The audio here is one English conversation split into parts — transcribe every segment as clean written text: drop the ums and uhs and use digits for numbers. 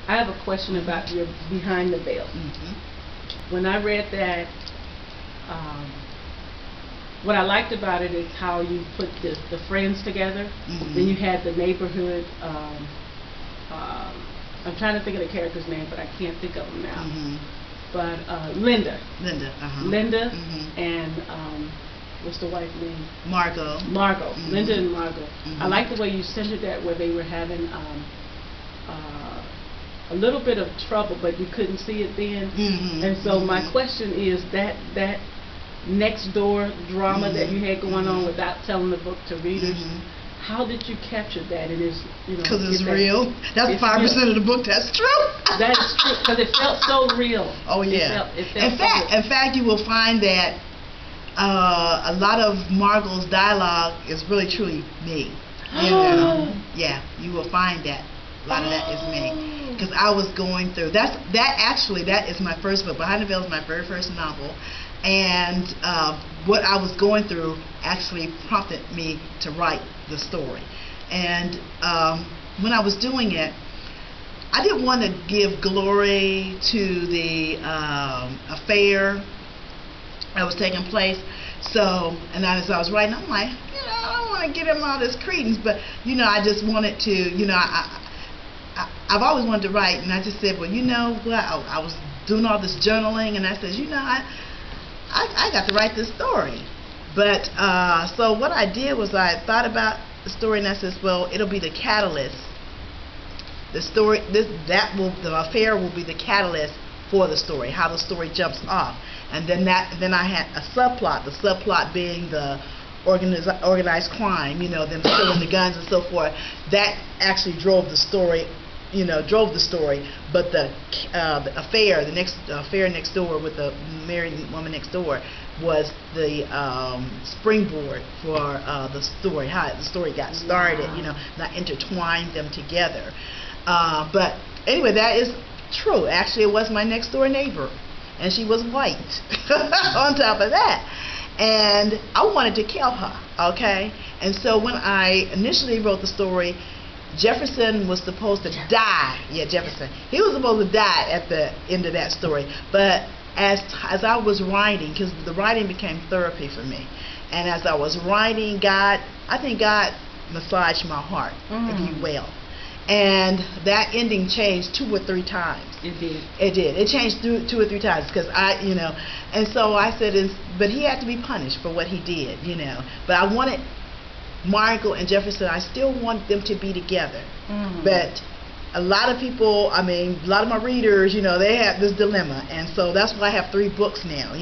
I have a question about your Behind the Veil. When I read that, what I liked about it is how you put the friends together. Then you had the neighborhood. I'm trying to think of the character's name, but I can't think of them now. But Linda. Linda and what's the wife's name? Margot. Linda and Margot. I like the way you centered that, where they were having a little bit of trouble, but you couldn't see it then. And so my question is that next door drama that you had going on without telling the book to readers. How did you capture that? It is, because it's real. That's 5% of the book. That's true. That is true, because it felt so real. Oh yeah. It felt in fact, you will find that a lot of Margot's dialogue is really truly me. Yeah, you will find that a lot of that is me, because I was going through that is my first book. Behind the Veil is my very first novel, and what I was going through actually prompted me to write the story. And when I was doing it, I didn't want to give glory to the affair that was taking place. So, and as I was writing, I'm like, I don't want to give him all this credence, but I just wanted to, I've always wanted to write, and I just said, well, I was doing all this journaling, and I said, I got to write this story. But so what I did was I thought about the story, and I said, well, it'll be the catalyst. The story, the affair will be the catalyst for the story, how the story jumps off. And then I had a subplot. The subplot being the organized crime, them stealing the guns and so forth. That actually drove the story. But the affair, the affair next door with the married woman next door, was the springboard for the story, how the story got started. Not intertwined them together. But anyway, that is true. Actually, it was my next door neighbor, and she was white. On top of that, and I wanted to kill her. Okay, and so when I initially wrote the story, Jefferson was supposed to die. Yeah, Jefferson. He was supposed to die at the end of that story. But as I was writing, because the writing became therapy for me, and as I was writing, I think God massaged my heart, if you will. And that ending changed 2 or 3 times. It did. It did. It changed 2 or 3 times, because and so I said, but he had to be punished for what he did, But I wanted Margot and Jefferson, I still want them to be together. But a lot of people, a lot of my readers, they have this dilemma, and so that's why I have 3 books now,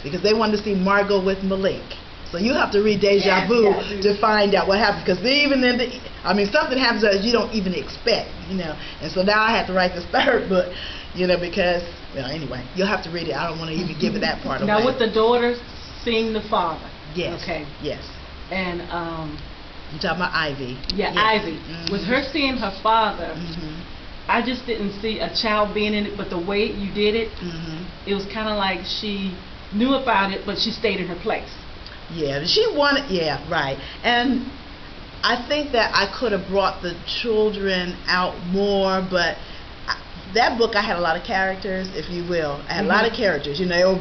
because they wanted to see Margot with Malik. So you have to read Deja Vu to find out what happened, because even in something happens that you don't even expect, And so now I have to write this 3rd book, because, anyway, you'll have to read it. I don't want to even give it that part away. Now with the daughter seeing the father. Yes. Okay. Yes. And you're talking about Ivy. Yeah, yes. Ivy. With her seeing her father, I just didn't see a child being in it, but the way you did it, it was kind of like she knew about it, but she stayed in her place. Yeah, she wanted, right. And I think that I could have brought the children out more, but that book I had a lot of characters, if you will. I had a lot of characters,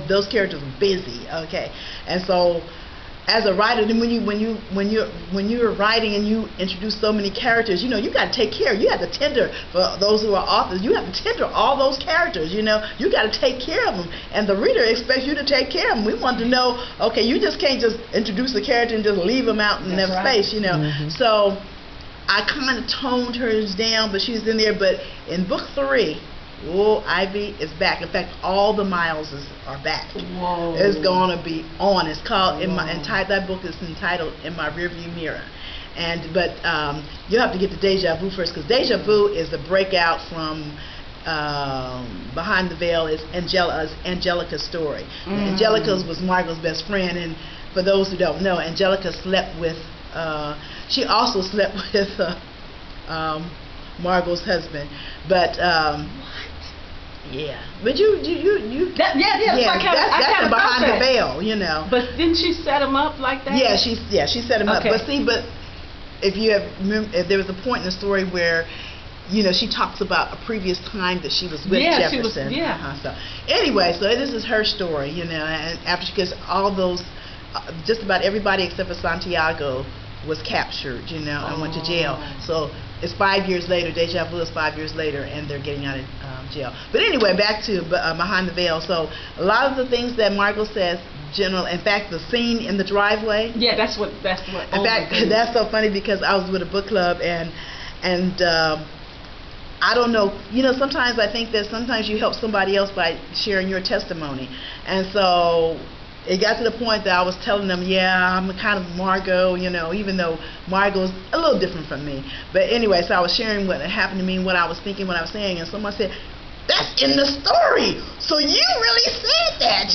those characters were busy, okay. And so as a writer, then when you're writing and you introduce so many characters, you got to take care. You have to tender, for those who are authors, you have to tender all those characters. You got to take care of them, and the reader expects you to take care of them. We want to know, okay, you just can't just introduce a character and just leave them out in their space, So I kind of toned hers down, but she's in there. But in book 3. Ivy is back. In fact, all the Mileses are back. Whoa. It's going to be on. It's called that book is entitled In My Rearview Mirror. But you have to get to Deja Vu first, because Deja Vu is the breakout from Behind the Veil. Is Angelica's story. Angelica was Margot's best friend, and for those who don't know, Angelica slept with. She also slept with Margot's husband, but yeah, but that's Behind the Veil, But didn't she set him up like that? Yeah, she set him up. But see, if there was a point in the story where she talks about a previous time that she was with She Jefferson. was, yeah. So anyway, so this is her story, and after she gets all those, just about everybody except for Santiago was captured, and went to jail. So it's 5 years later. Deja Vu is 5 years later, and they're getting out of jail. But anyway, back to Behind the Veil. So a lot of the things that Margot says, general. In fact, the scene in the driveway. Yeah, that's what. In fact, that's so funny because I was with a book club and I don't know. Sometimes I think that sometimes you help somebody else by sharing your testimony, and so it got to the point that I was telling them, yeah, I'm kind of Margot, even though Margot's a little different from me. But anyway, so I was sharing what had happened to me, what I was thinking, what I was saying, and someone said, that's in the story. So you really said that,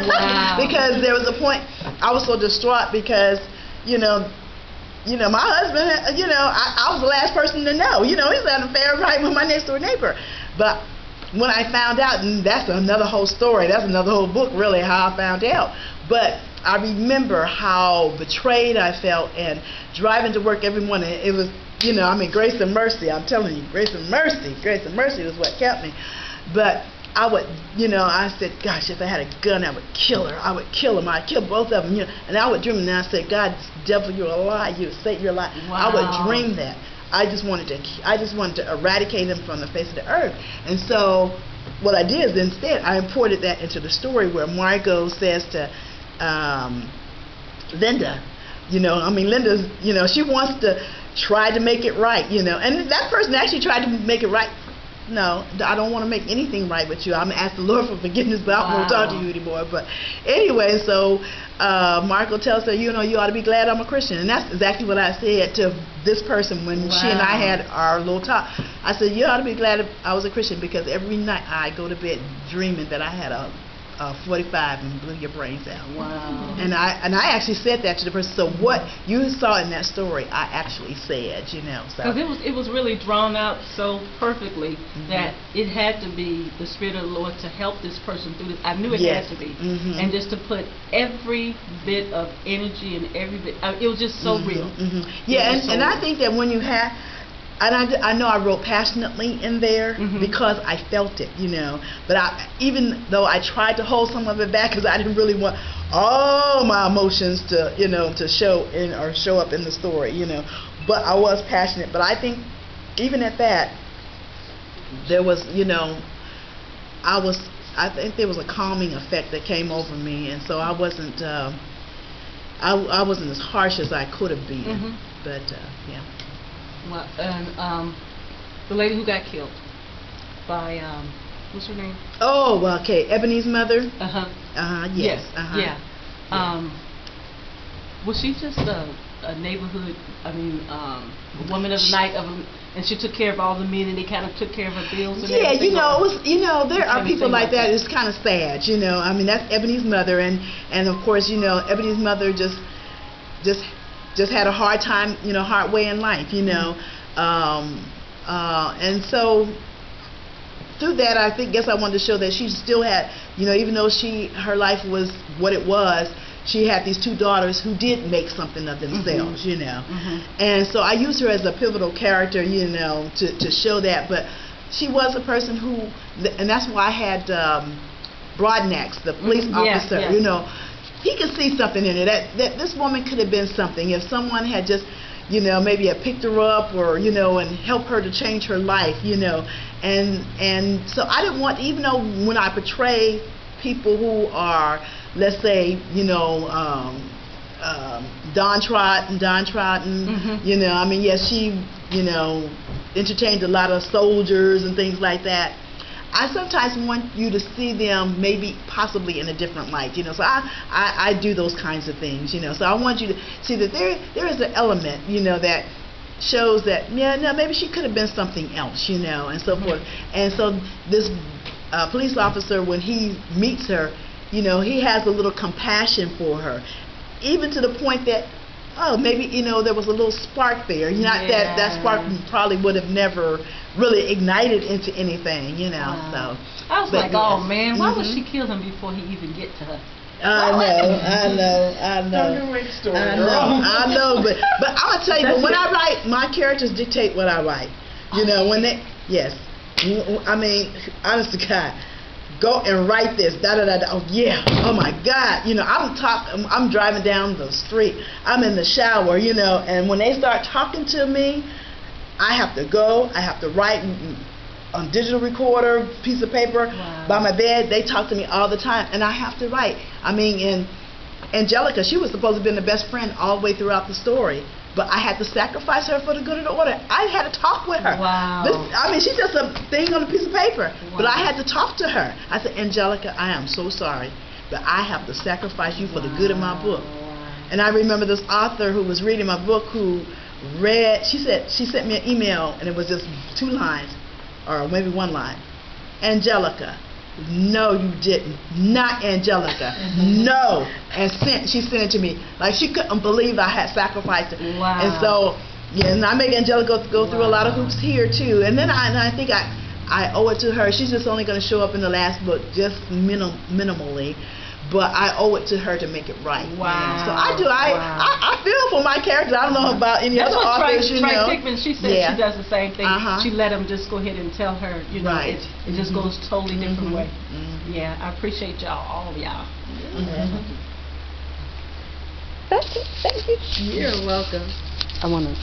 Wow. Because there was a point I was so distraught because, my husband, I was the last person to know. He's had an affair right with my next door neighbor. But when I found out, and that's another whole story, that's another whole book really, how I found out. But I remember how betrayed I felt, and driving to work every morning, it was, grace and mercy. I'm telling you, grace and mercy was what kept me. But I would, I said, gosh, if I had a gun, I would kill her. I would kill him. I'd kill both of them. And I would dream, and I said, God, devil, you're a lie. Satan, you're a lie. Wow. I would dream that. I just wanted to eradicate him from the face of the earth. And so what I did is instead I imported that into the story where Margot says to Linda, Linda's, she wants to try to make it right, and that person actually tried to make it right. No, I don't want to make anything right with you. I'm going to ask the Lord for forgiveness, but I don't want to talk to you anymore. But anyway, so Margot tells her, you ought to be glad I'm a Christian. And that's exactly what I said to this person when she and I had our little talk. I said, you ought to be glad I was a Christian because every night I go to bed dreaming that I had a 45 and blew your brains out. Wow. And I actually said that to the person. So what you saw in that story, I actually said, So because it was really drawn out so perfectly that it had to be the Spirit of the Lord to help this person through this. I knew it had to be, and just to put every bit of energy and every bit. It was just so real. Yeah, and I think that when you have. And I know I wrote passionately in there because I felt it, But even though I tried to hold some of it back because I didn't really want all my emotions to, to show up in the story, But I was passionate. But I think even at that, there was, I think there was a calming effect that came over me, and so I wasn't as harsh as I could have been. But yeah. Well, and the lady who got killed by what's her name? Oh, okay, Ebony's mother. Yes. Yeah. Was she just a neighborhood? A woman of the night and she took care of all the men, and they kind of took care of her bills. And everything? It was. There are people like that. It's kind of sad. That's Ebony's mother, and of course, Ebony's mother just had a hard time, hard way in life, and so through that, I guess I wanted to show that she still had, even though her life was what it was, she had these two daughters who did make something of themselves, and so I used her as a pivotal character, to show that. But she was a person who, and that's why I had Broadnax, the police officer, he could see something in it. That this woman could have been something if someone had just, maybe had picked her up or, and helped her to change her life, And so I didn't want, even though when I portray people who are, let's say, downtrodden, yes, she, entertained a lot of soldiers and things like that. I sometimes want you to see them maybe possibly in a different light, so I do those kinds of things, so I want you to see that there is an element, that shows that, maybe she could have been something else, and so forth. And so this police officer, when he meets her, he has a little compassion for her, even to the point that, maybe, there was a little spark there. Not that spark probably would have never really ignited into anything, So I was like, oh man, why would she kill him before he even get to her? I know. But I'm gonna tell you, but when I write, my characters dictate what I write. You know, when they, yes. I mean, honest to God, go and write this, da-da-da-da. Oh, yeah. Oh, my God. You know, I'm driving down the street. I'm in the shower, you know, and when they start talking to me, I have to go. I have to write on digital recorder, piece of paper, by my bed. They talk to me all the time, and I have to write. I mean, and Angelica, she was supposed to be the best friend all the way throughout the story, but I had to sacrifice her for the good of the order. I had to talk with her. Wow. I mean, she's just a thing on a piece of paper, but I had to talk to her. I said, Angelica, I am so sorry, but I have to sacrifice you for the good of my book. And I remember this author who was reading my book who read, she sent me an email, and it was just 2 lines, or maybe 1 line. Angelica, no, you didn't. Not Angelica. No. And she sent it to me. Like, she couldn't believe I had sacrificed it. Wow. And so, yeah, and I make Angelica go through a lot of hoops here, too. And then I think I owe it to her. She's just only going to show up in the last book just minimally. But I owe it to her to make it right. Wow. So I do. I feel for my characters. I don't know about any other authors, you know. Trey Hickman, she said she does the same thing. She let them just go ahead and tell her, you know, it just goes totally different way. Yeah, I appreciate y'all, all of y'all. That's it. Thank you. You're welcome. I want to